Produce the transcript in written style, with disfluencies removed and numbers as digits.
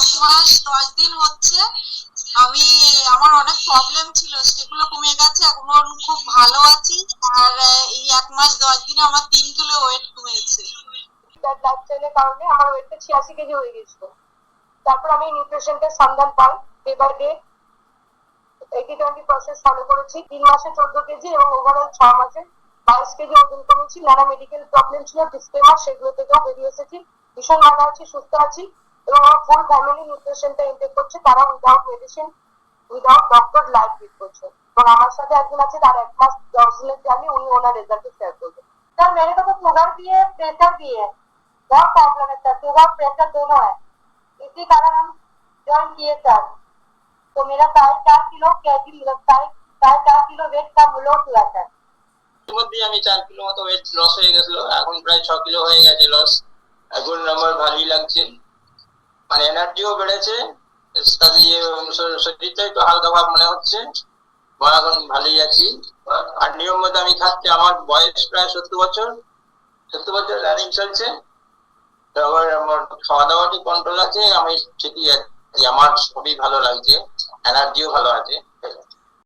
1 মাস 10 দিন হচ্ছে। আমি আমার অনেক প্রবলেম ছিল, সেগুলো কমে গেছে, এখন খুব ভালো আছি। আর এই 1 মাস 10 দিনে আমার 3 কিলো ওয়েট কমেছে। লাইফস্টাইলের কারণে আমার ওয়েটটা 86 কেজি হয়ে গেছিল। তারপর আমি নিউট্রিশনটার সন্ধান পাই day by day. 80-20 process follow করেছি। 3 মাসে 14 কেজি এবং ওভারঅল 6 মাসে 22 কেজি ওজন কমেছি। নানা মেডিকেল প্রবলেম ছিল, ডিসক্লেমার, সেগুলো থেকেও বেরিয়ে এসেছি। ভীষণ ভালো আছি, সুস্থ আছি এবং আমার ফুল ফ্যামিলি নিউট্রিশনটা ইনটেক করছে। তারা without medicine, without doctor life lead করছে। এবং আমার সাথে একজন আছে, তার 1 মাস 10 দিনের জার্নি, উনি ওনার রেজাল্ট শেয়ার করবেন। सर मेरे को तो शुगर भी है, प्रेशर भी है, बहुत प्रॉब्लम है सर, शुगर प्रेशर दोनों है। इसी कारण हम ज्वाइन किए सर। तो मेरा 4.5 किलो केजी, 4.5 किलो वेट का लॉस हुआ सर। মধ্যে আমি 4 কিলো মতো ওয়েট লস হয়ে গেছিল, এখন প্রায় 6 কিলো হয়ে গেছে লস। এখন আমার ভালোই লাগছে, মানে এনার্জিও বেড়েছে, সাথে শরীরটা একটু হালকা ভাব মনে হচ্ছে। এখন ভালোই আছি। আর নিয়ম মতো আমি খাচ্ছি। আমার বয়স প্রায় 70 বছর, 70 বছর রানিং চলছে। আবার আমার খাওয়া দাওয়া ঠিক কন্ট্রোল আছে, আমি ঠিকই আছি। আমার সবই ভালো লাগছে, এনার্জিও ভালো আছে।